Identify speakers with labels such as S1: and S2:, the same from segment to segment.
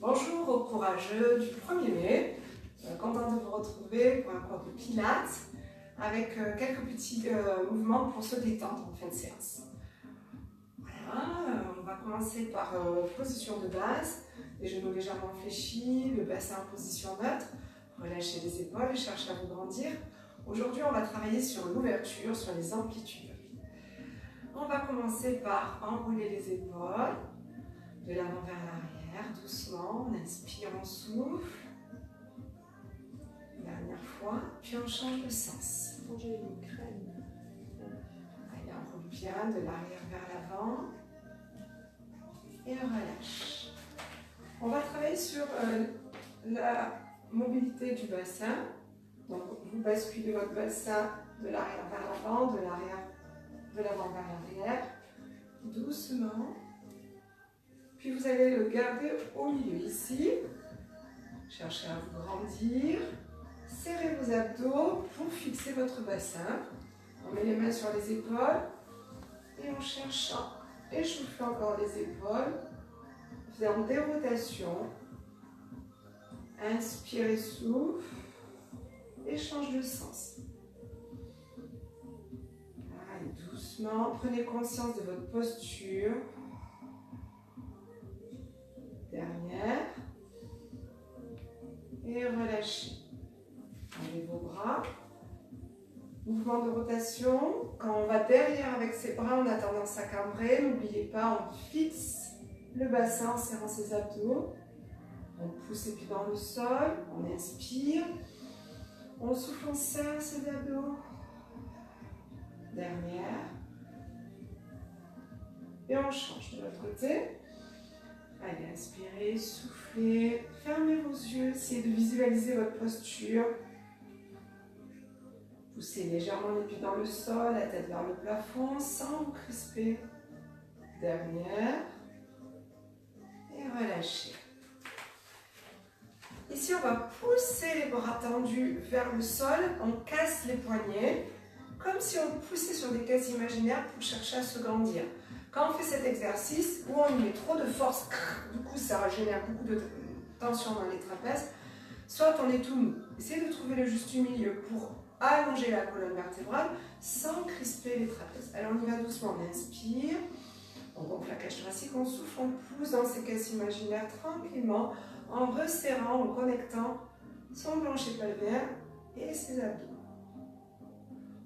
S1: Bonjour aux courageux du 1er mai, content de vous retrouver pour un cours de pilates avec quelques petits mouvements pour se détendre en fin de séance. Voilà, on va commencer par position de base, les genoux légèrement fléchis, le bassin en position neutre, relâchez les épaules et cherchez à vous grandir. Aujourd'hui, on va travailler sur l'ouverture, sur les amplitudes. On va commencer par enrouler les épaules, de l'avant vers l'arrière, doucement, on inspire, on souffle. Dernière fois, puis on change de sens.
S2: J'ai une crème.
S1: Allez, on roule bien de l'arrière vers l'avant et on relâche. On va travailler sur la mobilité du bassin. Donc, vous basculez votre bassin de l'arrière vers l'avant, de l'avant vers l'arrière, doucement. Puis vous allez le garder au milieu ici. Cherchez à vous grandir. Serrez vos abdos pour fixer votre bassin. On met les mains sur les épaules et on cherche à échauffer encore les épaules. Faisons des rotations. Inspirez, souffle et change de sens. Allez, doucement, prenez conscience de votre posture. Dernière. Et relâchez. Enlevez vos bras. Mouvement de rotation. Quand on va derrière avec ses bras, on a tendance à cambrer. N'oubliez pas, on fixe le bassin en serrant ses abdos. On pousse les pieds dans le sol. On inspire. On souffle, on serre ses abdos. Dernière. Et on change de l'autre côté. Allez, inspirez, soufflez, fermez vos yeux, essayez de visualiser votre posture. Poussez légèrement les pieds dans le sol, la tête vers le plafond, sans vous crisper. Dernière. Et relâchez. Ici, on va pousser les bras tendus vers le sol, on casse les poignets, comme si on poussait sur des caisses imaginaires pour chercher à se grandir. Quand on fait cet exercice, où on y met trop de force, du coup ça génère beaucoup de tension dans les trapèzes, soit on est tout mou. Essayez de trouver le juste milieu pour allonger la colonne vertébrale sans crisper les trapèzes. Alors on y va doucement, on inspire, on gonfle la cage thoracique, on souffle, on pousse dans ces caisses imaginaires tranquillement, en resserrant, en connectant son plancher pelvien et ses abdos.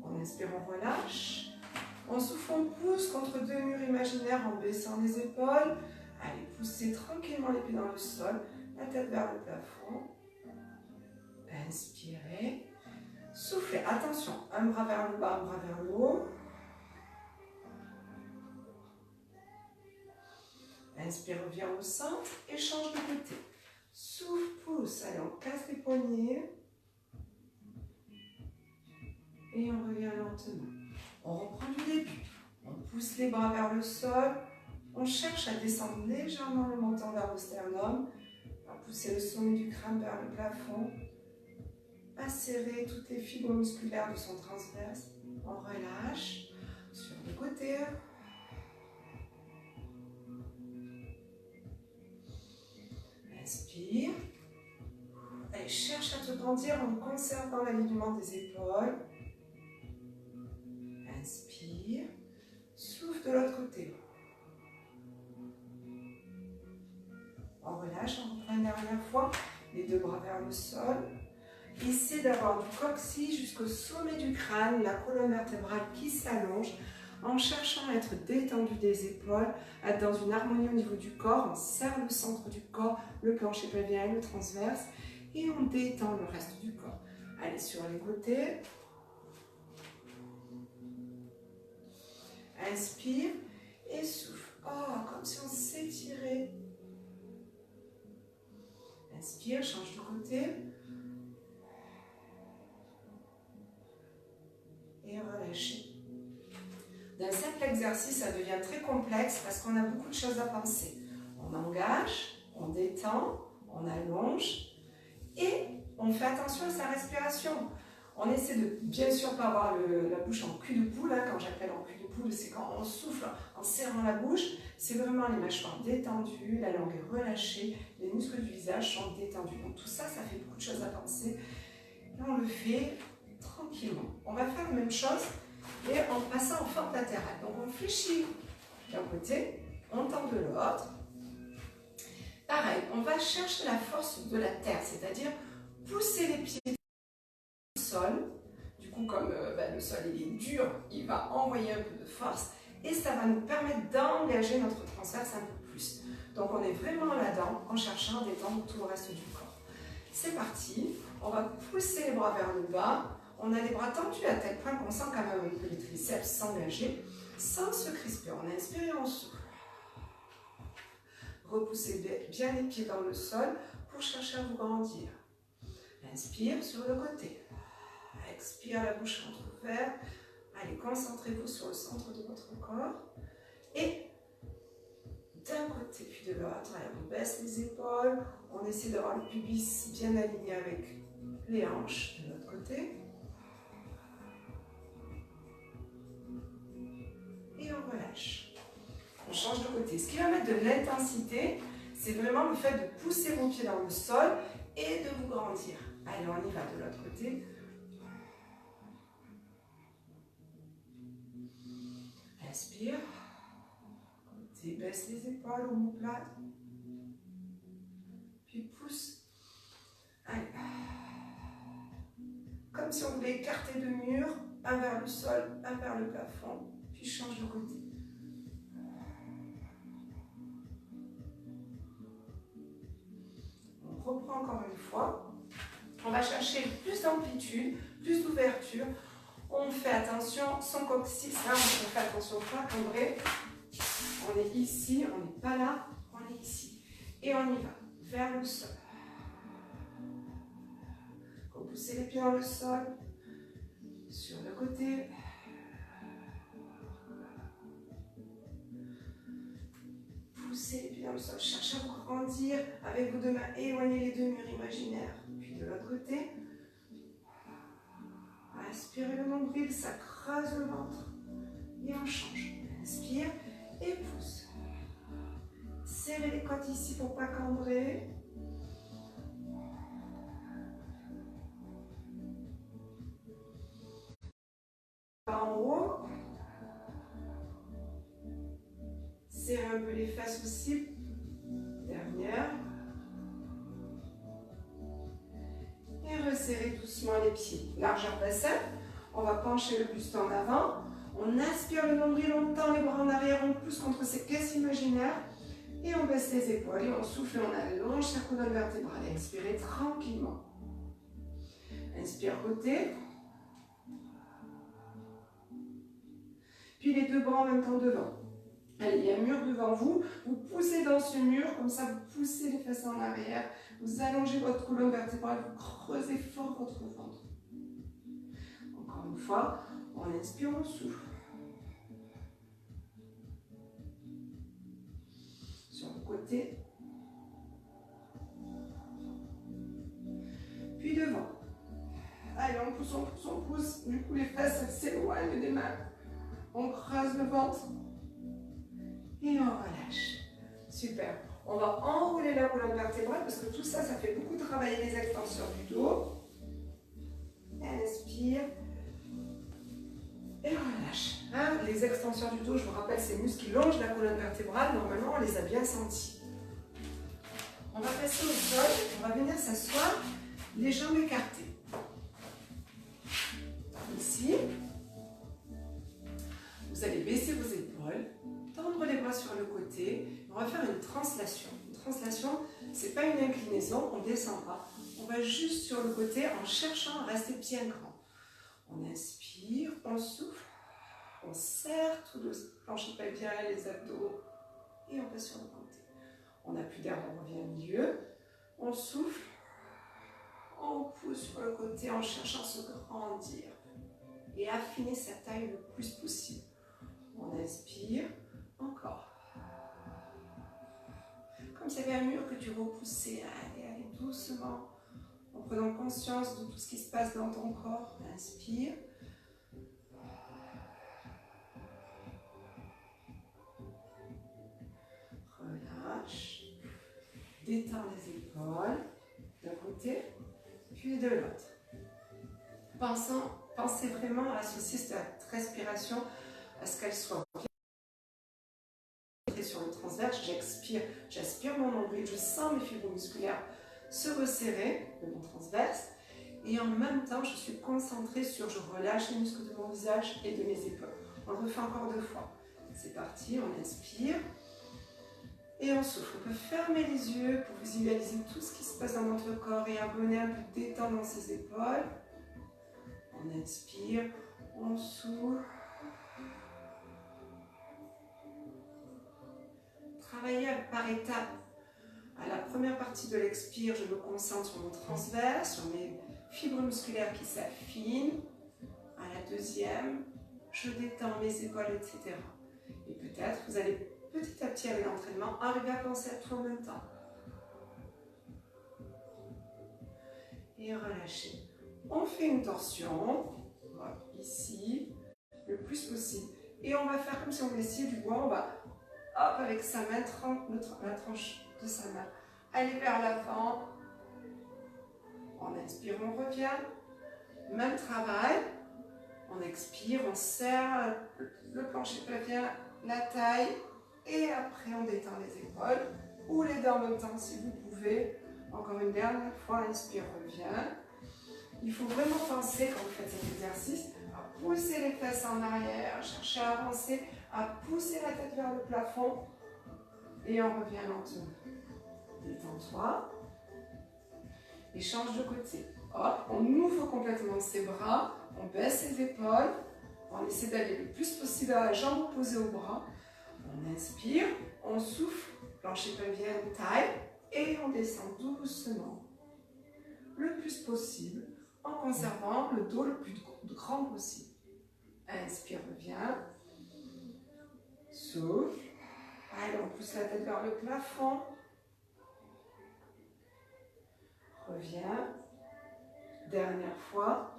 S1: On inspire, on relâche. On souffle, on pousse contre deux murs imaginaires en baissant les épaules. Allez, poussez tranquillement les pieds dans le sol, la tête vers le plafond. Inspirez. Soufflez, attention, un bras vers le bas, un bras vers le haut. Inspire, reviens au centre et change de côté. Souffle, pousse. Allez, on casse les poignets. Et on revient lentement. On reprend du début. On pousse les bras vers le sol. On cherche à descendre légèrement le menton vers le sternum. On va pousser le sommet du crâne vers le plafond. À serrer toutes les fibres musculaires de son transverse. On relâche sur le côté. Inspire. Allez, cherche à te grandir en conservant l'alignement des épaules. Inspire. Souffle de l'autre côté. On relâche, on reprend une dernière fois. Les deux bras vers le sol. Essayez d'avoir du coccyx jusqu'au sommet du crâne, la colonne vertébrale qui s'allonge, en cherchant à être détendu des épaules, à être dans une harmonie au niveau du corps. On serre le centre du corps, le plancher pelvien et le transverse, et on détend le reste du corps. Allez sur les côtés. Inspire et souffle. Oh, comme si on s'étirait. Inspire, change de côté. Et relâchez. D'un simple exercice, ça devient très complexe parce qu'on a beaucoup de choses à penser. On engage, on détend, on allonge et on fait attention à sa respiration. On essaie de bien sûr pas avoir la bouche en cul de poule. Hein. Quand j'appelle en cul de poule, c'est quand on souffle en serrant la bouche. C'est vraiment les mâchoires détendues, la langue est relâchée, les muscles du visage sont détendus. Donc tout ça, ça fait beaucoup de choses à penser. Et on le fait tranquillement. On va faire la même chose et en passant en forme latérale. Donc on fléchit d'un côté, on tend de l'autre. Pareil, on va chercher la force de la terre, c'est-à-dire pousser les pieds au sol. Du coup, comme le sol il est dur, il va envoyer un peu de force et ça va nous permettre d'engager notre transverse un peu plus. Donc on est vraiment là-dedans en cherchant à détendre tout le reste du corps. C'est parti, on va pousser les bras vers le bas. On a les bras tendus à tel point qu'on sent quand même un peu les triceps s'engager sans se crisper. On inspire et on souffle. Repoussez bien les pieds dans le sol pour chercher à vous grandir. Inspire sur le côté. Expire la bouche entrouverte. Allez, concentrez-vous sur le centre de votre corps. Et d'un côté puis de l'autre, on baisse les épaules. On essaie d'avoir le pubis bien aligné avec les hanches de l'autre côté. Et on relâche. On change de côté. Ce qui va mettre de l'intensité, c'est vraiment le fait de pousser vos pieds dans le sol et de vous grandir. Allez, on y va de l'autre côté. Inspire. Côté, baisse les épaules, omoplate. Puis pousse. Allez. Comme si on voulait écarter deux murs, un vers le sol, un vers le plafond. Puis change de côté. On reprend encore une fois. On va chercher plus d'amplitude, plus d'ouverture. On fait attention, son coccyx, là, on fait attention pas cambrer. On est ici, on n'est pas là, on est ici. Et on y va, vers le sol. Repoussez les pieds dans le sol, sur le côté. Poussez les pieds dans le sol, cherchez à vous grandir. Avec vos deux mains, éloignez les deux murs imaginaires. Puis de l'autre côté. Inspirez le nombril, ça creuse le ventre. Et on change. Inspire et pousse. Serrez les côtes ici pour ne pas cambrer. En haut. Serrez un peu les fesses aussi. Dernière. Et resserrez doucement les pieds. Largeur bassin. On va pencher le buste en avant. On inspire le nombril, on tend les bras en arrière, on pousse contre ses caisses imaginaires. Et on baisse les épaules. Et on souffle, on allonge sa colonne vertébrale. Inspirez tranquillement. Inspire côté. Puis les deux bras en même temps devant. Allez, il y a un mur devant vous. Vous poussez dans ce mur, comme ça vous poussez les fesses en arrière. Vous allongez votre colonne vertébrale, vous creusez fort votre ventre. Encore une fois, on inspire, on souffle. Sur le côté. Puis devant. Allez, on pousse, on pousse, on pousse. Du coup, les fesses s'éloignent des mains. On creuse le ventre. Et on relâche. Super. On va enrouler la colonne vertébrale parce que tout ça, ça fait beaucoup travailler les extensions du dos. Inspire. Et relâche. Hein, les extensions du dos, je vous rappelle, ces muscles qui longent la colonne vertébrale. Normalement, on les a bien sentis. On va passer au sol. On va venir s'asseoir, les jambes écartées. Ici. Vous allez baisser vos épaules, tendre les bras sur le côté. On va faire une translation. Une translation, ce n'est pas une inclinaison, on ne descend pas. On va juste sur le côté en cherchant à rester bien grand. On inspire, on souffle, on serre tout le plancher pelvien, les abdos et on passe sur le côté. On n'a plus d'air, on revient au milieu. On souffle, on pousse sur le côté en cherchant à se grandir et affiner sa taille le plus possible. On inspire, encore. Comme s'il y avait un mur que tu repoussais. Allez, allez, doucement. en prenant conscience de tout ce qui se passe dans ton corps. Inspire. Relâche. Détends les épaules d'un côté, puis de l'autre. Pensez vraiment à associer cette respiration à ce qu'elle soit sur le transverse. J'aspire mon nombril, je sens mes fibres musculaires se resserrer de mon transverse et en même temps je suis concentrée sur, je relâche les muscles de mon visage et de mes épaules. On le refait encore 2 fois. C'est parti, on inspire et on souffle. On peut fermer les yeux pour visualiser tout ce qui se passe dans notre corps et abonner un peu de détente dans ses épaules. On inspire, on souffle. Travailler par étapes. À la première partie de l'expire, je me concentre sur mon transverse, sur mes fibres musculaires qui s'affinent. À la deuxième, je détends mes épaules, etc. Et peut-être vous allez petit à petit avec l'entraînement arriver à penser à tout en même temps. Et relâchez. On fait une torsion, voilà, ici, le plus possible. Et on va faire comme si on voulait scier du bois, on va, hop, avec sa main, la tranche de sa main, aller vers l'avant. On inspire, on revient. Même travail. On expire, on serre le plancher pelvien, la taille. Et après, on détend les épaules. Ou les deux en même temps si vous pouvez. Encore une dernière fois, inspire, revient. Il faut vraiment penser, quand vous faites cet exercice, à pousser les fesses en arrière, chercher à avancer, à pousser la tête vers le plafond. Et on revient lentement. Détends-toi. Et change de côté. Hop, on ouvre complètement ses bras, on baisse ses épaules, on essaie d'aller le plus possible à la jambe opposée au bras. On inspire, on souffle, plancher pelvien, taille, et on descend doucement, le plus possible, en conservant le dos le plus grand possible. Inspire, reviens, souffle, allez, on pousse la tête vers le plafond, reviens, dernière fois.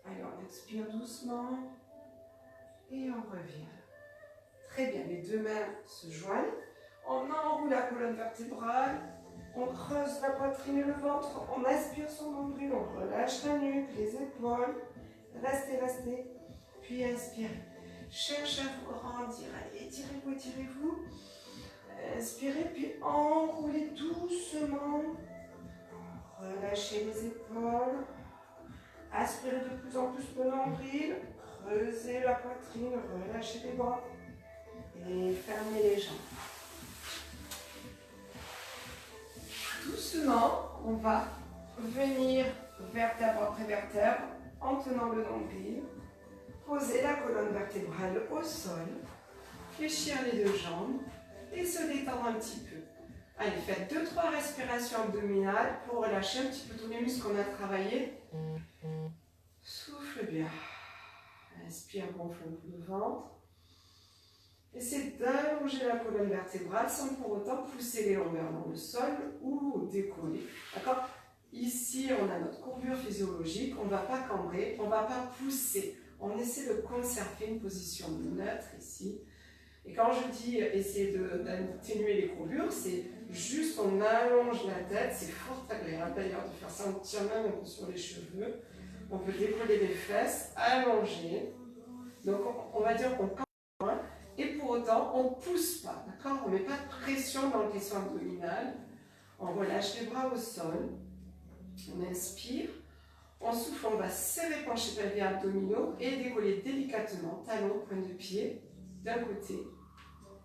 S1: Allez, on expire doucement et on revient. Très bien, les deux mains se joignent. On enroule la colonne vertébrale, on creuse la poitrine et le ventre, on aspire son nombril, on relâche la nuque, les épaules. Restez, restez, puis inspirez. Cherchez à vous grandir, allez, étirez-vous, étirez-vous. Inspirez, puis enroulez doucement. Relâchez les épaules. Aspirez de plus en plus le nombril. Creusez la poitrine, relâchez les bras. Et fermez les jambes. Doucement, on va venir vertèbre après vertèbre en tenant le nombril. Poser la colonne vertébrale au sol. Fléchir les deux jambes et se détendre un petit peu. Allez, faites 2-3 respirations abdominales pour relâcher un petit peu tous les muscles qu'on a travaillés. Souffle bien. Inspire, gonfle un peu le ventre. Essayez d'allonger la colonne vertébrale sans pour autant pousser les longueurs dans le sol ou décoller. D'accord? Ici, on a notre courbure physiologique. On ne va pas cambrer, on ne va pas pousser. On essaie de conserver une position neutre ici. Et quand je dis essayer d'atténuer les courbures, c'est juste on allonge la tête. C'est fort agréable d'ailleurs de faire ça. On tire même un peu sur les cheveux. On peut décoller les fesses, allonger. Donc on va dire qu'on cambre. Et pour autant, on ne pousse pas, d'accord? On ne met pas de pression dans le caisson abdominal. On relâche les bras au sol. On inspire. On souffle, on va serrer pencher pelvien abdominaux et décoller délicatement, talon, pointe de pied, d'un côté,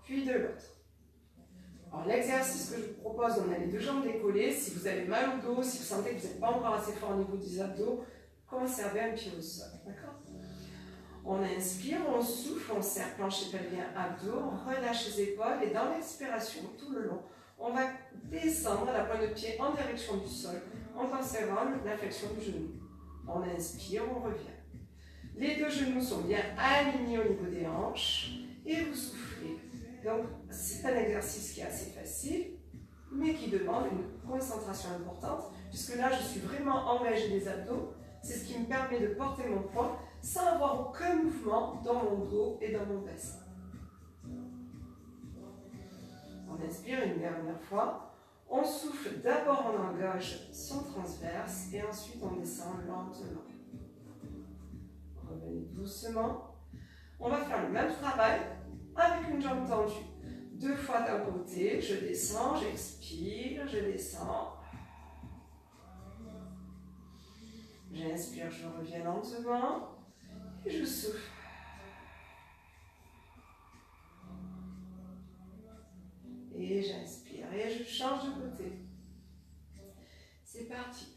S1: puis de l'autre. Alors l'exercice que je vous propose, on a les deux jambes décollées. Si vous avez mal au dos, si vous sentez que vous n'êtes pas encore assez fort au niveau des abdos, conservez un pied au sol, d'accord? On inspire, on souffle, on serre plancher pelvien abdos, on relâche les épaules et dans l'expiration, tout le long, on va descendre la pointe de pied en direction du sol en conservant la flexion du genou. On inspire, on revient. Les deux genoux sont bien alignés au niveau des hanches et vous soufflez. Donc, c'est un exercice qui est assez facile. mais qui demande une concentration importante, puisque là, je suis vraiment engagée les abdos. C'est ce qui me permet de porter mon poids sans avoir aucun mouvement dans mon dos et dans mon bassin. On inspire une dernière fois. On souffle, d'abord on engage son transverse et ensuite on descend lentement. Revenez doucement. On va faire le même travail avec une jambe tendue. 2 fois d'un côté, je descends, j'expire, je descends. J'inspire, je reviens lentement et je souffle. Et j'inspire et je change de côté. C'est parti.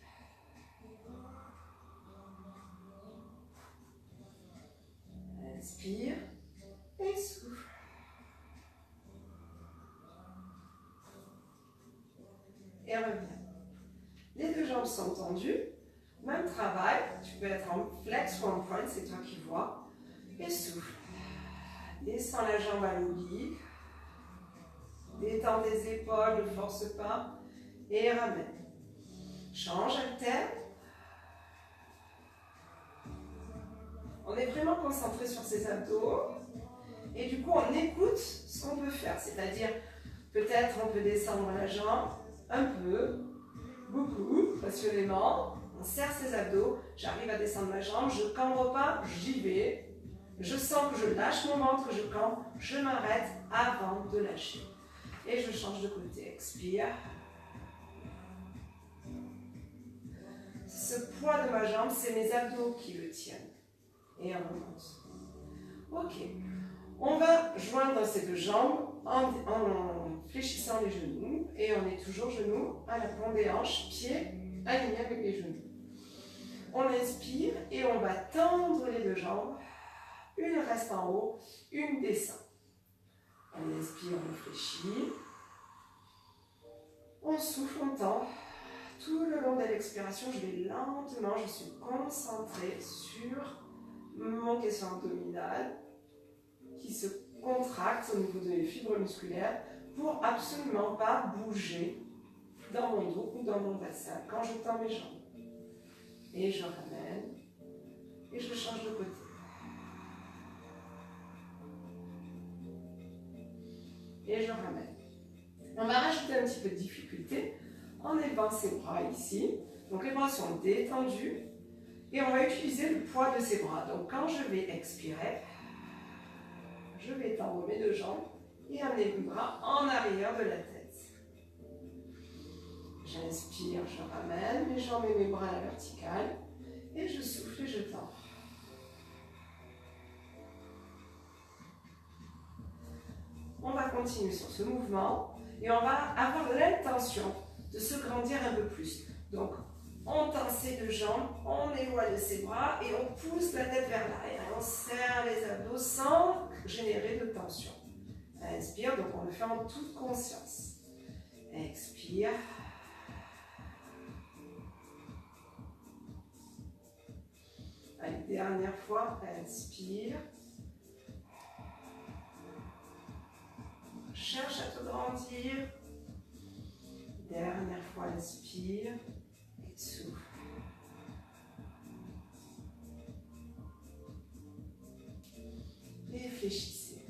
S1: Inspire et souffle. Et reviens. Les 2 jambes sont tendues. Même travail. Tu peux être en flex ou en point, c'est toi qui vois. Et souffle. Descends la jambe à l'oblique. Détends les épaules, ne force pas. Et ramène. Change, alterne. On est vraiment concentré sur ses abdos. Et du coup, on écoute ce qu'on peut faire. C'est-à-dire, peut-être on peut descendre la jambe un peu, beaucoup, passionnément. On serre ses abdos. J'arrive à descendre ma jambe. Je cambre pas, j'y vais. Je sens que je lâche mon ventre, je cambre. Je m'arrête avant de lâcher. Et je change de côté. Expire. Ce poids de ma jambe, c'est mes abdos qui le tiennent. Et on remonte. Ok. On va joindre ces 2 jambes en fléchissant les genoux. Et on est toujours genoux à la pointe des hanches, pieds alignés avec les genoux. On inspire et on va tendre les 2 jambes. Une reste en haut, une descend. On inspire, on fléchit. On souffle, on tend. Tout le long de l'expiration, je vais lentement, je suis concentrée sur mon caisson abdominal qui se contracte au niveau des fibres musculaires pour absolument pas bouger dans mon dos ou dans mon bassin quand je tends mes jambes. Et je ramène et je change de côté. Et je ramène. On va rajouter un petit peu de difficulté en élevant ses bras ici. Donc les bras sont détendus et on va utiliser le poids de ses bras. Donc quand je vais expirer, je vais tendre mes 2 jambes et amener les bras en arrière de la tête. J'inspire, je ramène mes jambes et mes bras à la verticale et je souffle et je tends. On va continuer sur ce mouvement et on va avoir l'intention de se grandir un peu plus. Donc, on tend ses 2 jambes, on éloigne ses bras et on pousse la tête vers l'arrière. On serre les abdos sans générer de tension. Inspire, donc on le fait en toute conscience. Expire. Allez, dernière fois, inspire. Cherche à te grandir. Dernière fois, inspire et souffle. Réfléchissez.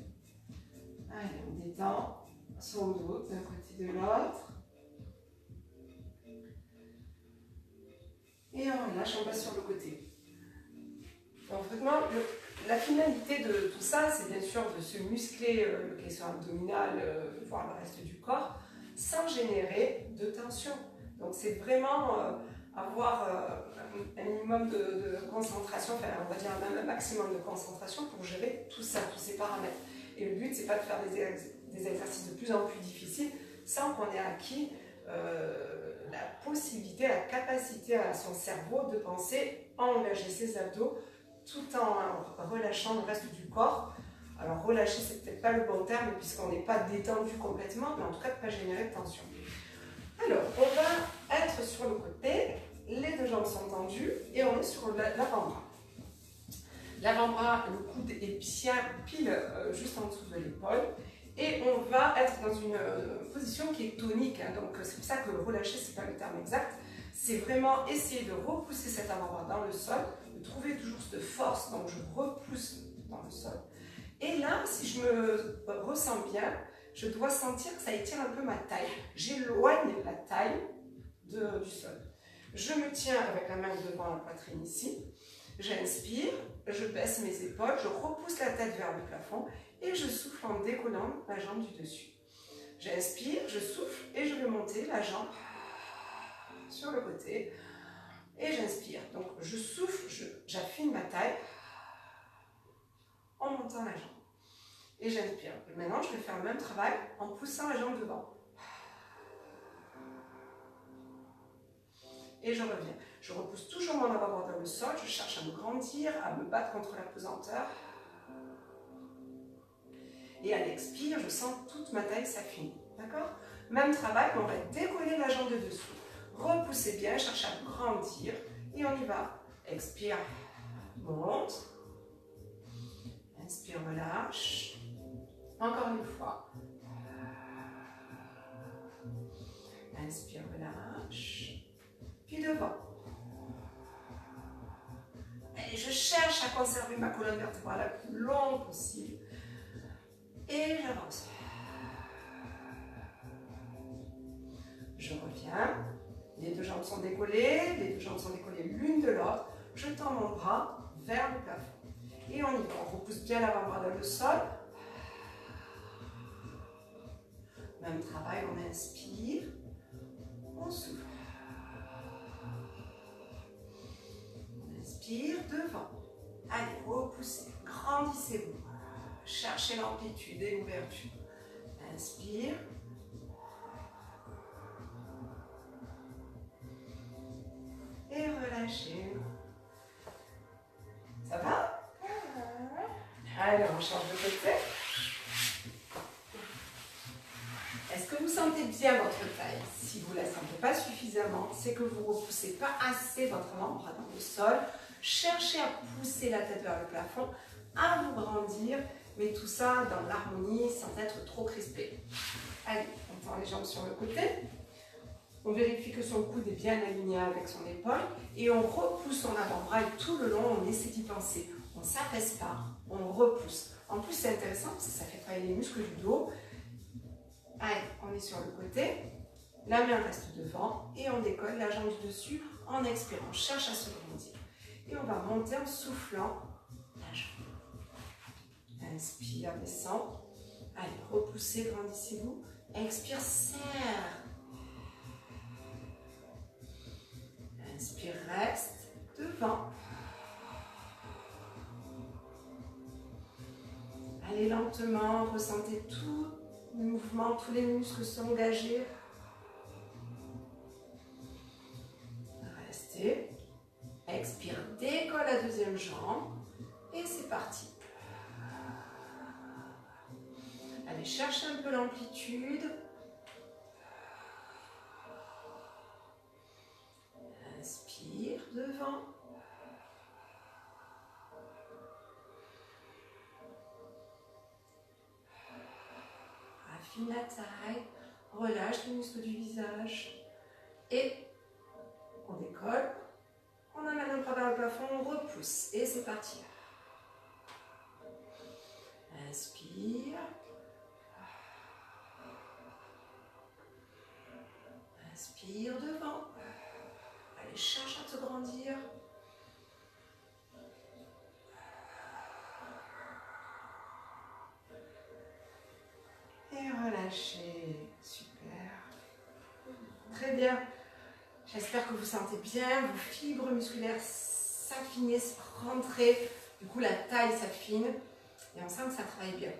S1: Allez, on détend son dos d'un côté de l'autre. Et on relâche, on passe sur le côté. Donc vraiment, la finalité de tout ça, c'est bien sûr de se muscler le caisson abdominal, voire le reste du corps, sans générer de tension. Donc c'est vraiment avoir un minimum de concentration, enfin on va dire même un maximum de concentration pour gérer tout ça, tous ces paramètres. Et le but, c'est pas de faire des exercices de plus en plus difficiles sans qu'on ait acquis la possibilité, la capacité à son cerveau de penser à engager ses abdos tout en relâchant le reste du corps. Alors relâcher, c'est peut-être pas le bon terme puisqu'on n'est pas détendu complètement, mais en tout cas de ne pas générer de tension. Alors, on va être sur le côté, les 2 jambes sont tendues et on est sur l'avant-bras. L'avant-bras, le coude est bien pile juste en dessous de l'épaule et on va être dans une position qui est tonique, hein, donc c'est pour ça que relâcher, c'est pas le terme exact. C'est vraiment essayer de repousser cet avant-bras dans le sol, de trouver toujours cette force, donc je repousse dans le sol. Et là, si je me ressens bien, je dois sentir que ça étire un peu ma taille. J'éloigne la taille du sol. Je me tiens avec la main devant la poitrine ici. J'inspire, je baisse mes épaules, je repousse la tête vers le plafond et je souffle en décollant la jambe du dessus. J'inspire, je souffle et je vais monter la jambe sur le côté et j'inspire. Donc je souffle, j'affine ma taille en montant la jambe. Et j'inspire. Maintenant, je vais faire le même travail en poussant la jambe devant. Et je reviens. Je repousse toujours mon avant-bras dans le sol. Je cherche à me grandir, à me battre contre la pesanteur. Et à l'expire, je sens toute ma taille s'affiner. D'accord? Même travail, on va décoller la jambe de dessous. Repoussez bien, cherchez à grandir. Et on y va. Expire, monte. Inspire, relâche. Encore une fois. Inspire, relâche. Puis devant. Et je cherche à conserver ma colonne vertébrale la plus longue possible. Et j'avance. Je reviens. Les deux jambes sont décollées. Les deux jambes sont décollées l'une de l'autre. Je tends mon bras vers le plafond. Et on y va. On repousse bien l'avant-bras dans le sol. Même travail, on inspire. On souffle. On inspire devant. Allez, repoussez. Grandissez-vous. Cherchez l'amplitude et l'ouverture. Inspire. Et relâchez. Ça va? Allez, on change de côté. Est-ce que vous sentez bien votre taille? Si vous ne la sentez pas suffisamment, c'est que vous ne repoussez pas assez votre avant-bras dans le sol. Cherchez à pousser la tête vers le plafond, à vous grandir, mais tout ça dans l'harmonie sans être trop crispé. Allez, on tend les jambes sur le côté. On vérifie que son coude est bien aligné avec son épaule et on repousse son avant-bras et tout le long, on essaie d'y penser. On ne s'affaisse pas, on repousse. En plus, c'est intéressant parce que ça fait travailler les muscles du dos. Allez, on est sur le côté, la main reste devant et on décolle la jambe du dessus en expirant. On cherche à se grandir. Et on va monter en soufflant la jambe. Inspire, descend. Allez, repoussez, grandissez-vous. Expire, serre. Inspire, reste devant. Allez lentement, ressentez tout le mouvement, tous les muscles sont engagés. Restez. Expire, décolle la deuxième jambe. Et c'est parti. Allez, cherchez un peu l'amplitude. Inspire devant. Affine la taille. Relâche les muscles du visage. Et on décolle. On amène un bras vers le plafond, on repousse. Et c'est parti. Inspire. Inspire devant. Allez, cherche à te grandir. Et relâchez. Super. Très bien. J'espère que vous sentez bien, vos fibres musculaires s'affinissent, rentrer. Du coup, la taille s'affine. Et on sent que ça travaille bien.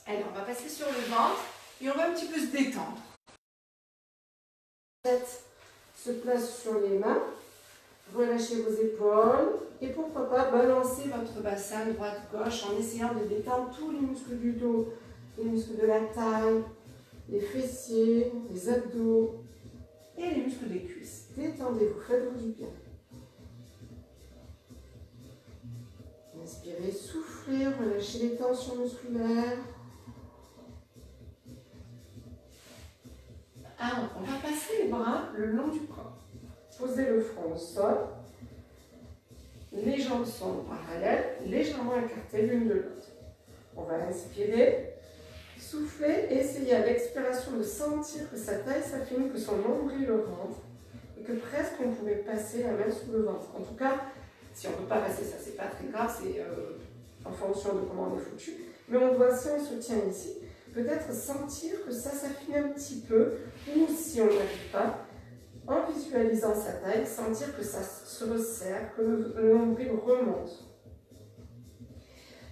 S1: Allez, on va passer sur le ventre et on va un petit peu se détendre. La tête se place sur les mains. Relâchez vos épaules. Et pourquoi pas balancer votre bassin droite-gauche en essayant de détendre tous les muscles du dos, les muscles de la taille, les fessiers, les abdos et les muscles des cuisses. Détendez-vous, faites-vous du bien. Inspirez, soufflez, relâchez les tensions musculaires. Alors, on va passer les bras le long du corps. Posez le front au sol. Les jambes sont parallèles, légèrement écartées l'une de l'autre. On va inspirer, souffler et essayer à l'expiration de sentir que sa taille s'affine, que son nombril rentre et que presque on pourrait passer la main sous le ventre. En tout cas, si on ne peut pas passer ça, c'est pas très grave, c'est en fonction de comment on est foutu. Mais on doit, si on se tient ici, peut-être sentir que ça s'affine un petit peu, ou si on n'y arrive pas, en visualisant sa taille, sentir que ça se resserre, que le nombril remonte.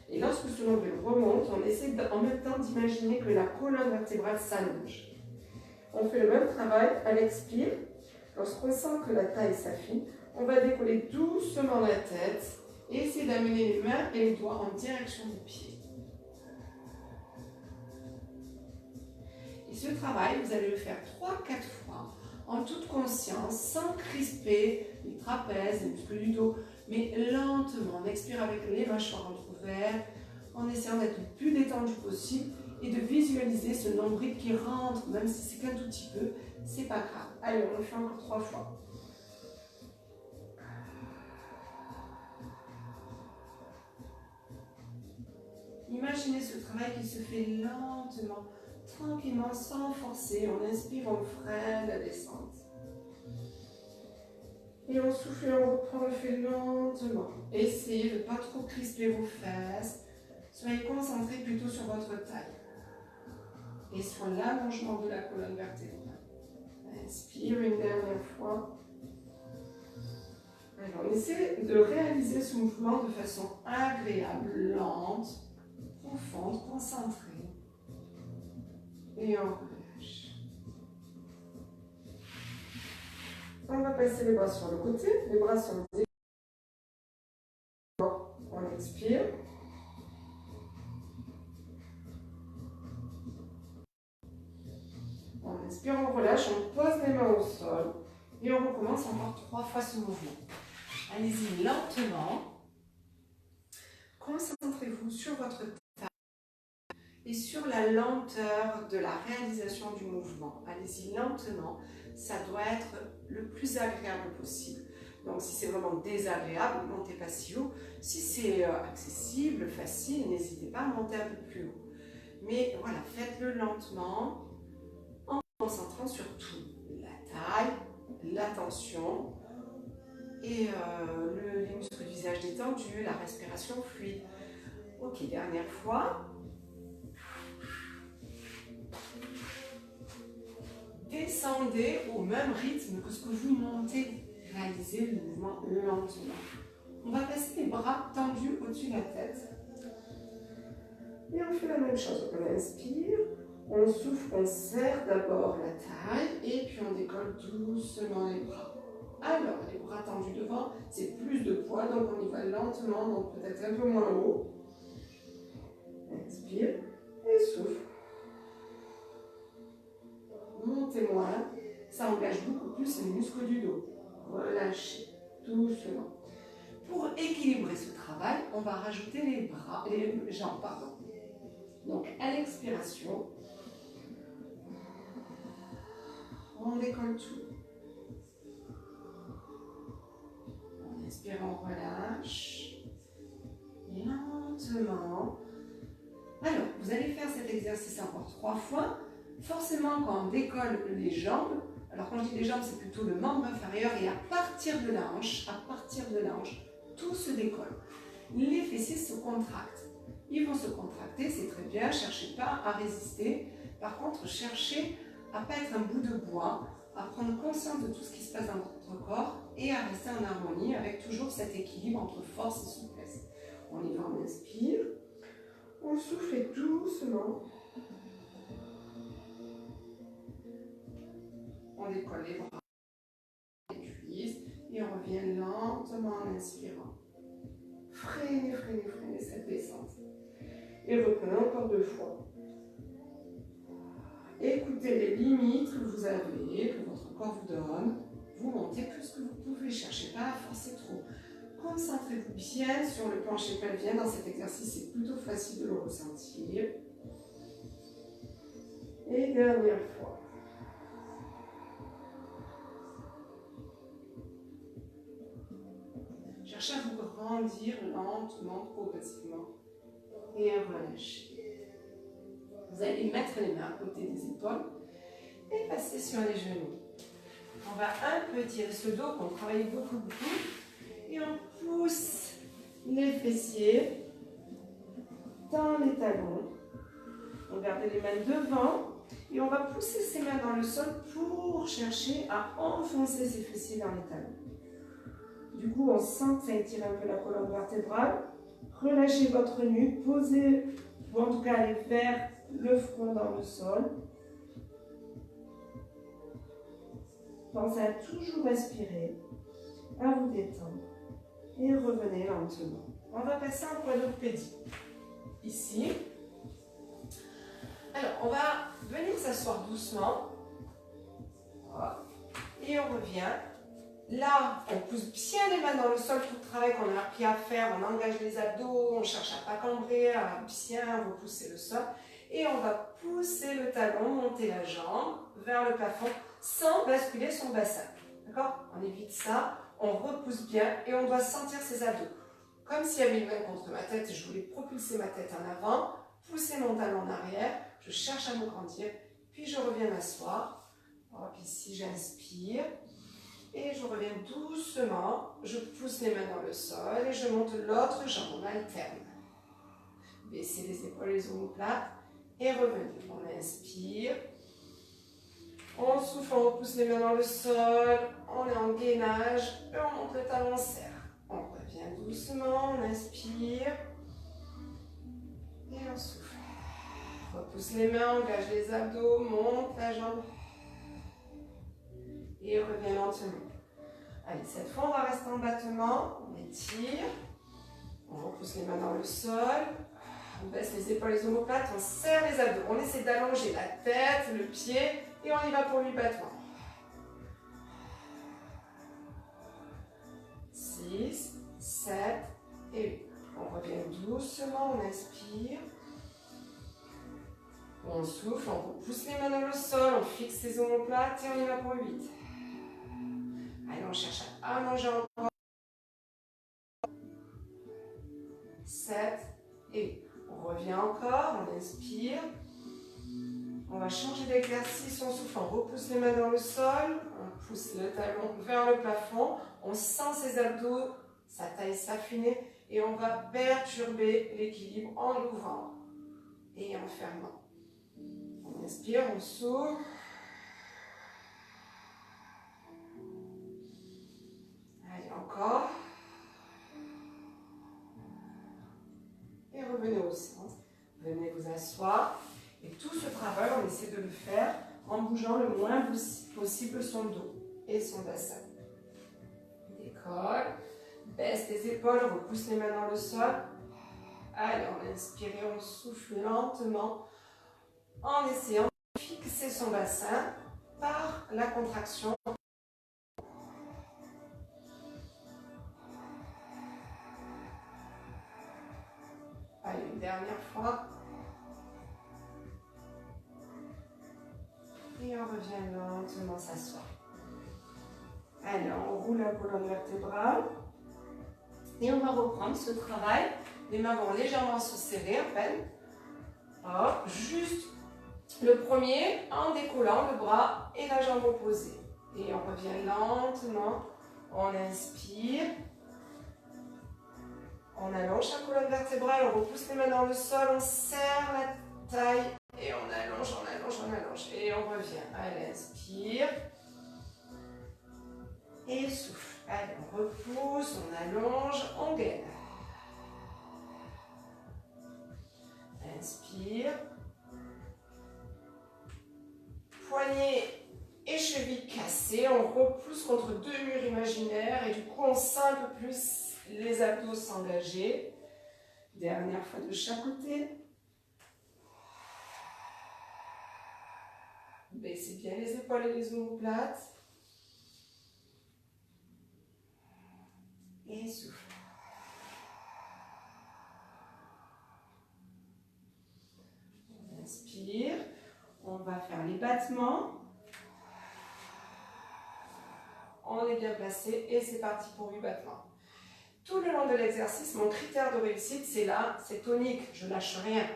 S1: Et lorsque ce nombril remonte, on essaie en même temps d'imaginer que la colonne vertébrale s'allonge. On fait le même travail à l'expire. Lorsqu'on sent que la taille s'affine, on va décoller doucement la tête et essayer d'amener les mains et les doigts en direction des pieds. Et ce travail, vous allez le faire 3-4 fois en toute conscience, sans crisper les trapèzes, les muscles du dos, mais lentement. On expire avec les mâchoires entrouvertes, en essayant d'être le plus détendu possible et de visualiser ce nombril qui rentre, même si c'est qu'un tout petit peu, c'est pas grave. Allez, on le fait encore 3 fois. Imaginez ce travail qui se fait lentement, tranquillement, sans forcer. On inspire, on freine la descente. Et on souffle et on reprend, on le fait lentement. Essayez de ne pas trop crisper vos fesses. Soyez concentrés plutôt sur votre taille et sur l'allongement de la colonne vertébrale. Inspire une dernière fois. Alors, on essaie de réaliser ce mouvement de façon agréable, lente, profonde, concentrée. Et on relâche. On va passer les bras sur le côté, les bras sur le côté. On expire. On inspire, on relâche, on pose les mains au sol et on recommence encore 3 fois ce mouvement. Allez-y lentement. Concentrez-vous sur votre taille et sur la lenteur de la réalisation du mouvement. Allez-y lentement, ça doit être le plus agréable possible. Donc si c'est vraiment désagréable, ne montez pas si haut. Si c'est accessible, facile, n'hésitez pas à monter un peu plus haut. Mais voilà, faites-le lentement en vous concentrant sur tout. La taille, la tension et les muscles du visage détendus, la respiration fluide. Ok, dernière fois. Descendez au même rythme que ce que vous montez. Réalisez le mouvement lentement. On va passer les bras tendus au-dessus de la tête. Et on fait la même chose. On inspire, on souffle, on serre d'abord la taille et puis on décolle doucement les bras. Alors, les bras tendus devant, c'est plus de poids, donc on y va lentement, donc peut-être un peu moins haut. Inspire et souffle. Montez moins, ça engage beaucoup plus les muscles du dos. Relâchez doucement. Pour équilibrer ce travail, on va rajouter les jambes, pardon. Donc à l'expiration, on décolle tout. On inspire, on relâche. Lentement. Alors, vous allez faire cet exercice encore 3 fois. Forcément, quand on décolle les jambes, alors quand je dis les jambes, c'est plutôt le membre inférieur et à partir de la hanche, tout se décolle. Les fessiers se contractent. Ils vont se contracter, c'est très bien, cherchez pas à résister. Par contre, cherchez à ne pas être un bout de bois, à prendre conscience de tout ce qui se passe dans votre corps et à rester en harmonie avec toujours cet équilibre entre force et souplesse. On y va, on inspire, on souffle doucement. On décolle les bras, les cuisses et on revient lentement en inspirant. Freinez cette descente. Et reprenez encore 2 fois. Écoutez les limites que vous avez, que votre corps vous donne. Vous montez plus que vous pouvez. Cherchez pas à forcer trop. Concentrez-vous bien sur le plancher pelvien. Dans cet exercice, c'est plutôt facile de le ressentir. Et dernière fois. grandir lentement, progressivement. Et relâcher. Vous allez mettre les mains à côté des épaules et passer sur les genoux. On va un peu tirer ce dos qu'on travaille beaucoup. Et on pousse les fessiers dans les talons. On garde les mains devant. Et on va pousser ses mains dans le sol pour chercher à enfoncer ses fessiers dans les talons. Du coup, on sent que ça étire un peu la colonne vertébrale. Relâchez votre nuque, posez, ou en tout cas allez vers le front dans le sol. Pensez à toujours respirer, à vous détendre et revenez lentement. On va passer en quadrupédie. Ici. Alors, on va venir s'asseoir doucement. Et on revient. Là, on pousse bien les mains dans le sol, tout le travail qu'on a appris à faire. On engage les abdos, on cherche à ne pas cambrer, à bien repousser le sol. Et on va pousser le talon, monter la jambe vers le plafond sans basculer son bassin. D'accord? On évite ça, on repousse bien et on doit sentir ses abdos. Comme s'il y avait une main contre ma tête, je voulais propulser ma tête en avant, pousser mon talon en arrière, je cherche à me grandir, puis je reviens m'asseoir. Hop, ici j'inspire et je reviens doucement, je pousse les mains dans le sol et je monte l'autre jambe, on alterne. Baissez les épaules, les omoplates et revenez. On inspire, on souffle, on repousse les mains dans le sol, on est en gainage et on monte le talon, on serre. On revient doucement, on inspire et on souffle. Repousse les mains, engage les abdos, monte la jambe et revient lentement. Allez, cette fois, on va rester en battement, on étire, on repousse les mains dans le sol, on baisse les épaules, les omoplates, on serre les abdos. On essaie d'allonger la tête, le pied et on y va pour 8 battements. 6, 7 et 8. On revient doucement, on inspire. On souffle, on repousse les mains dans le sol, on fixe les omoplates et on y va pour 8. Allez, on cherche à allonger encore. 7 et 8. On revient encore, on inspire. On va changer d'exercice, on souffle, on repousse les mains dans le sol, on pousse le talon vers le plafond, on sent ses abdos, sa taille s'affiner et on va perturber l'équilibre en l'ouvrant et en fermant. On inspire, on souffle. Allez, encore. Et revenez au centre. Venez vous asseoir. Et tout ce travail, on essaie de le faire en bougeant le moins possible son dos et son bassin. Décolle. Baisse les épaules, repousse les mains dans le sol. Allez, on inspire et on souffle lentement en essayant de fixer son bassin par la contraction. Allez, une dernière fois. Et on revient lentement s'asseoir. Allez, on roule la colonne vertébrale. Et on va reprendre ce travail. Les mains vont légèrement se serrer à peine. Hop, juste le premier en décollant le bras et la jambe opposée. Et on revient lentement. On inspire. On allonge la colonne vertébrale, on repousse les mains dans le sol, on serre la taille et on allonge, on allonge, on allonge. Et on revient. Allez, inspire. Et souffle. Allez, on repousse, on allonge, on gaine. Inspire. Poignets et chevilles cassées, on repousse contre deux murs imaginaires et du coup on sent un peu plus les abdos s'engager. Dernière fois de chaque côté. Baissez bien les épaules et les omoplates. Et souffle. On inspire. On va faire les battements. On est bien placé et c'est parti pour 8 battements. Tout le long de l'exercice, mon critère de réussite, c'est là, c'est tonique, je lâche rien.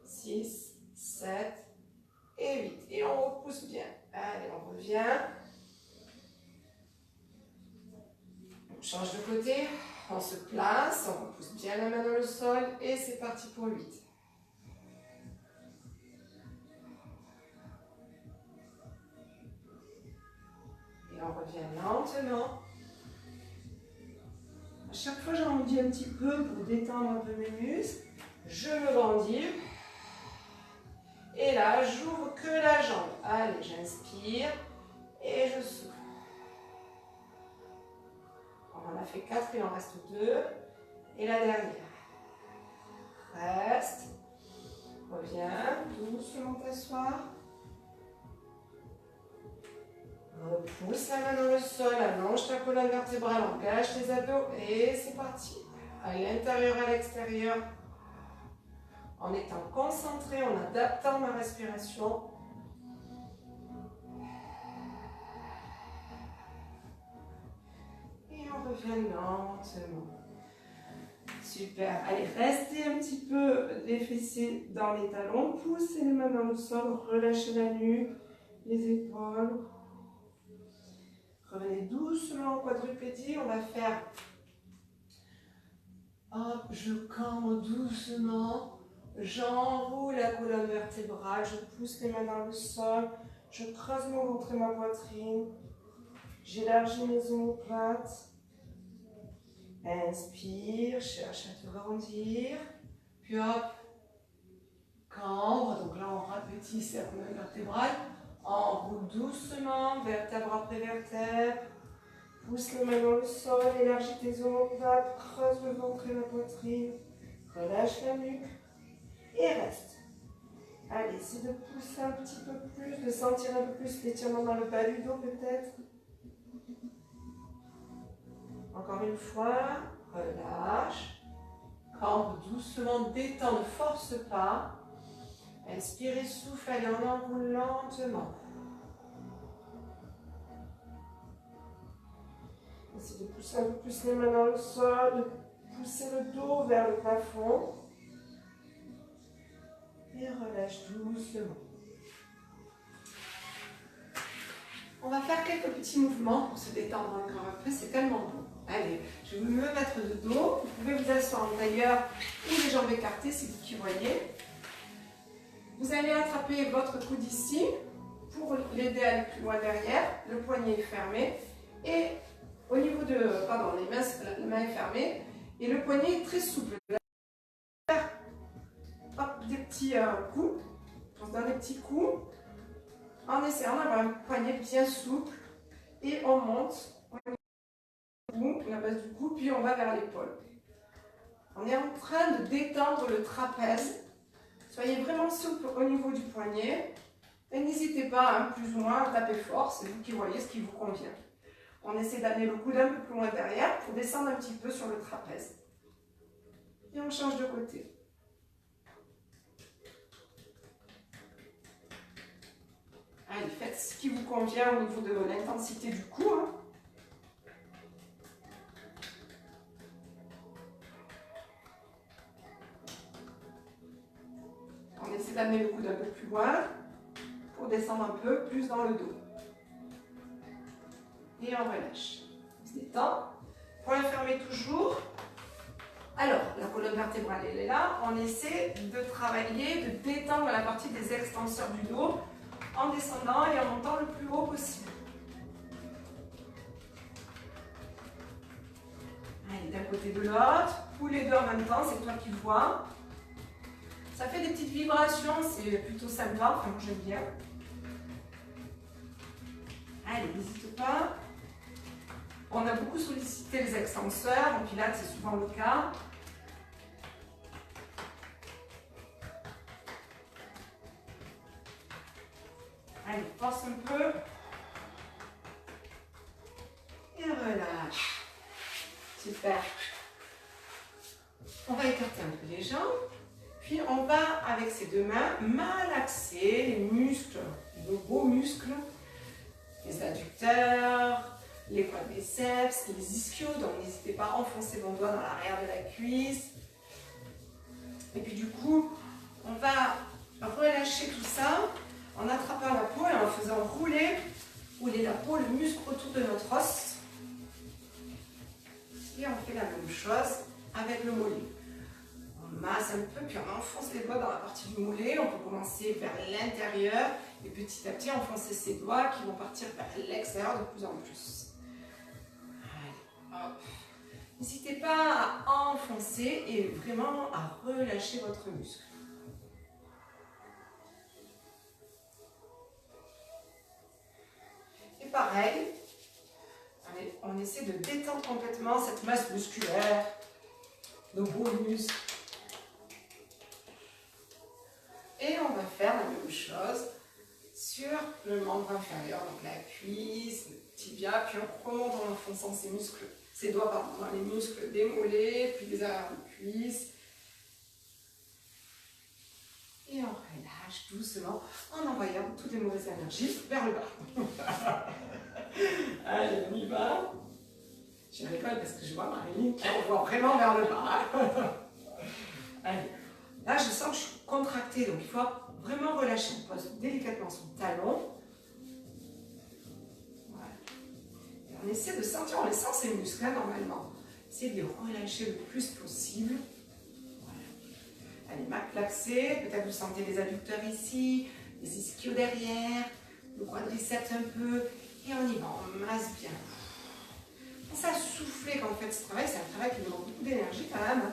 S1: 6, 7 et 8. Et on repousse bien. Allez, on revient. On change de côté, on se place, on repousse bien la main dans le sol et c'est parti pour 8. Et on revient lentement. À chaque fois, j'arrondis un petit peu pour détendre un peu mes muscles. Je me grandis. Et là, j'ouvre que la jambe. Allez, j'inspire et je souffle. On en a fait 4, il en reste 2. Et la dernière. Reste. Reviens, doucement t'asseoir. Repousse la main dans le sol, allonge ta colonne vertébrale, engage tes abdos et c'est parti. À l'intérieur, à l'extérieur. En étant concentré, en adaptant ma respiration. Et on revient lentement. Super. Allez, restez un petit peu les fessiers dans les talons. Poussez les mains dans le sol, relâchez la nuque, les épaules. Revenez doucement en quadrupédie. On va faire... Hop, je cambre doucement. J'enroule la colonne vertébrale, je pousse les mains dans le sol, je creuse mon ventre et ma poitrine, j'élargis mes omoplates. Inspire, cherche à te grandir, puis hop, cambre, donc là on rapetisse la colonne vertébrale, enroule doucement, vertèbre après vertèbre, pousse les mains dans le sol, élargis tes omoplates, creuse le ventre et la poitrine, relâche la nuque. Et reste. Allez, essaie de pousser un petit peu plus, de sentir un peu plus l'étirement dans le bas du dos peut-être. Encore une fois, relâche. Cambre doucement, détends, ne force pas. Inspire et souffle, allez, on enroule lentement. Essaie de pousser un peu plus les mains dans le sol, de pousser le dos vers le plafond. Et relâche doucement. On va faire quelques petits mouvements pour se détendre encore un peu, c'est tellement bon. Allez, je vais me mettre de dos. Vous pouvez vous asseoir en tailleur ou les jambes écartées, c'est vous qui voyez. Vous allez attraper votre coude ici pour l'aider à aller plus loin derrière. Le poignet est fermé et au niveau de... Pardon, la main est fermée et le poignet est très souple. Hop, des petits coups, on se donne des petits coups en essayant d'avoir un poignet bien souple et on monte la base du cou, puis on va vers l'épaule. On est en train de détendre le trapèze. Soyez vraiment souple au niveau du poignet et n'hésitez pas, hein, plus ou moins, à taper fort, c'est vous qui voyez ce qui vous convient. On essaie d'amener le coude un peu plus loin derrière pour descendre un petit peu sur le trapèze. Et on change de côté. Allez, faites ce qui vous convient au niveau de l'intensité du cou. Hein. On essaie d'amener le coude un peu plus loin pour descendre un peu plus dans le dos. Et on relâche. On se détend. Point fermé toujours. Alors, la colonne vertébrale, elle est là. On essaie de travailler, de détendre la partie des extenseurs du dos en descendant et en montant le plus haut possible. Allez, d'un côté de l'autre, ou les deux en même temps, c'est toi qui vois. Ça fait des petites vibrations, c'est plutôt sympa, enfin moi j'aime bien. Allez, n'hésite pas. On a beaucoup sollicité les extenseurs, en pilates c'est souvent le cas. Allez, force un peu. Et relâche. Super. On va écarter un peu les jambes. Puis on va, avec ces deux mains, malaxer les muscles, les beaux muscles, les adducteurs, les quadriceps, les ischios, donc n'hésitez pas à enfoncer vos doigts dans l'arrière de la cuisse. Et puis du coup, on va relâcher tout ça en attrapant la peau et en faisant rouler la peau, le muscle autour de notre os. Et on fait la même chose avec le mollet. On masse un peu, puis on enfonce les doigts dans la partie du mollet. On peut commencer vers l'intérieur et petit à petit enfoncer ses doigts qui vont partir vers l'extérieur de plus en plus. Allez, hop. N'hésitez pas à enfoncer et vraiment à relâcher votre muscle. Et pareil, allez, on essaie de détendre complètement cette masse musculaire, nos beaux muscles. Et on va faire la même chose sur le membre inférieur, donc la cuisse, le tibia, puis on remonte en enfonçant ses doigts dans les muscles des mollets, puis des arrières de cuisse. Et on relâche doucement en envoyant toutes les mauvaises énergies vers le bas. Allez, on y va. Je rigole parce que je vois Marie qui envoie vraiment vers le bas. Allez. Là, je sens que je suis contractée, donc il faut vraiment relâcher. On pose délicatement son talon. Voilà. Et on essaie de sentir, on les sent ces muscles, hein, normalement. Essayez de les relâcher le plus possible. Voilà. Allez, malaxer. Peut-être vous sentez les adducteurs ici, les ischios derrière, le quadriceps un peu. Et on y va, on masse bien. Pensez à souffler quand vous faites ce travail. C'est un travail qui demande beaucoup d'énergie quand même.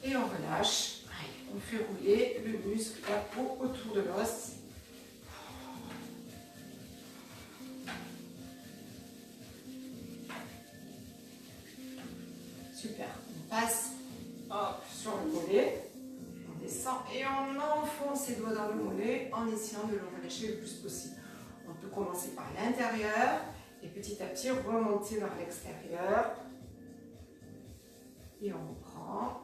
S1: Et on relâche, on fait rouler le muscle, la peau autour de l'os. Super, on passe sur le mollet, on descend et on enfonce ses doigts dans le mollet en essayant de le relâcher le plus possible. On peut commencer par l'intérieur et petit à petit remonter vers l'extérieur. Et on reprend.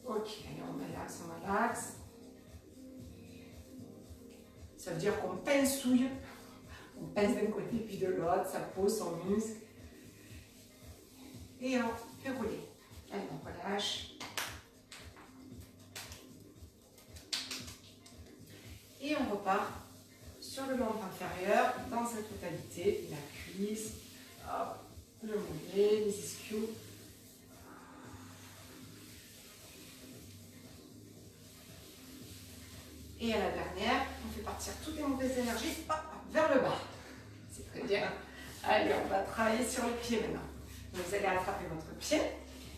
S1: Ok, on relaxe. Ça veut dire qu'on pincouille. On pince d'un côté puis de l'autre, sa peau, son muscle. Et on fait rouler. Allez, on relâche. Et on repart sur le membre inférieur dans sa totalité. La cuisse, hop, le mollet, les ischios. Et à la dernière, on fait partir toutes les mauvaises énergies vers le bas. C'est très bien. Allez, on va travailler sur le pied maintenant. Donc, vous allez attraper votre pied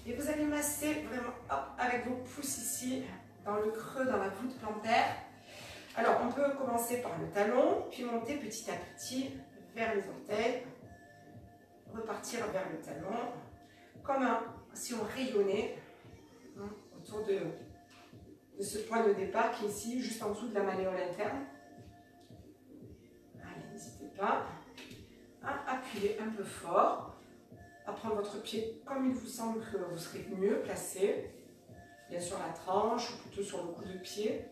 S1: et vous allez masser vraiment avec vos pouces ici, dans le creux, dans la voûte plantaire. Alors, on peut commencer par le talon, puis monter petit à petit vers les orteils, repartir vers le talon, comme si on rayonnait autour de ce point de départ qui est ici, juste en dessous de la malléole interne. Allez, n'hésitez pas à appuyer un peu fort, à prendre votre pied comme il vous semble que vous serez mieux placé, bien sur la tranche ou plutôt sur le coup de pied.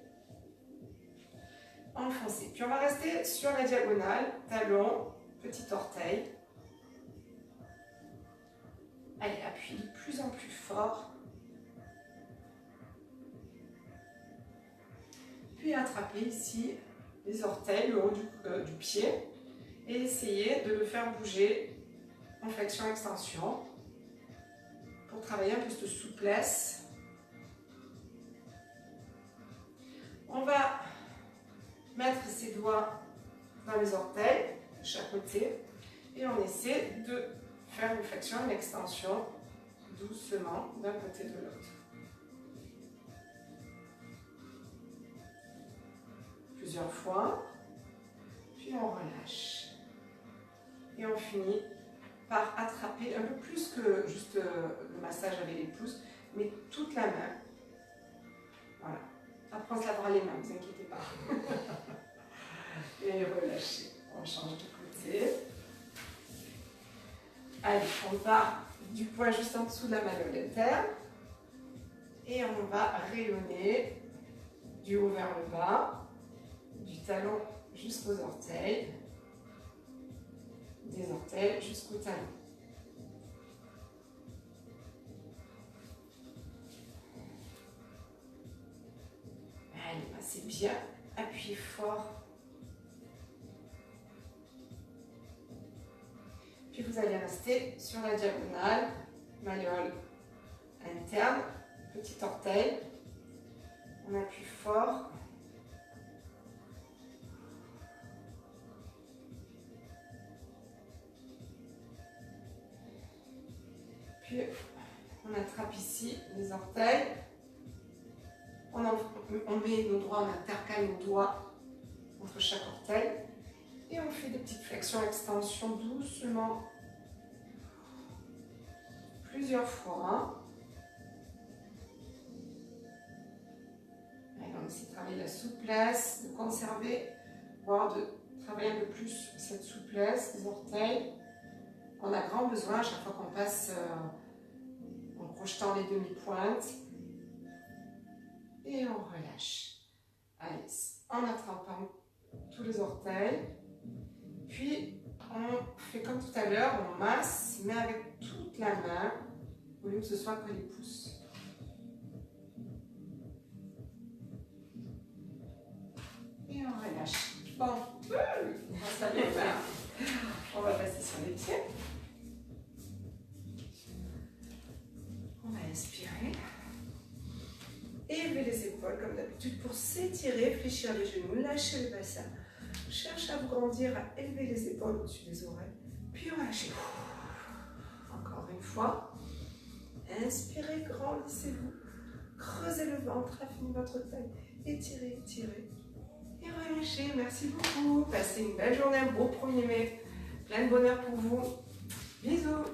S1: Enfoncez. Puis on va rester sur la diagonale, talon, petit orteil. Allez, appuyez de plus en plus fort. Puis attrapez ici les orteils, le haut du pied, et essayez de le faire bouger en flexion-extension pour travailler un peu de souplesse. On va mettre ses doigts dans les orteils, de chaque côté, et on essaie de faire une flexion et une extension doucement d'un côté de l'autre. Plusieurs fois, puis on relâche. Et on finit par attraper un peu plus que juste le massage avec les pouces, mais toute la main. Voilà. Après, on se lavera les mains, ne vous inquiétez pas. Et relâchez. On change de côté. Allez, on part du point juste en dessous de la malléole interne. Et on va rayonner du haut vers le bas, du talon jusqu'aux orteils, des orteils jusqu'au talon. Allez, passez bien, appuyez fort. Puis vous allez rester sur la diagonale, malléole interne, petit orteil. On appuie fort. Puis on attrape ici les orteils. On met nos doigts, on intercale nos doigts entre chaque orteil. Et on fait des petites flexions, extensions doucement. Plusieurs fois. Allez, on essaie de travailler la souplesse, de conserver, voire de travailler un peu plus cette souplesse des orteils. On a grand besoin à chaque fois qu'on passe en projetant les demi-pointes. Et on relâche. Allez, en attrapant tous les orteils. Puis, on fait comme tout à l'heure, on masse, mais avec toute la main, au lieu que ce soit que les pouces. Et on relâche. Bon, on va se laver les mains. On va passer sur les pieds. On va inspirer. Élevez les épaules comme d'habitude pour s'étirer, fléchir les genoux, lâcher le bassin. Cherchez à vous grandir, à élever les épaules au-dessus des oreilles. Puis relâchez. Encore une fois. Inspirez, grandissez-vous. Creusez le ventre, affinez votre taille. Étirez, étirez. Et relâchez. Merci beaucoup. Passez une belle journée, un beau 1er mai. Plein de bonheur pour vous. Bisous.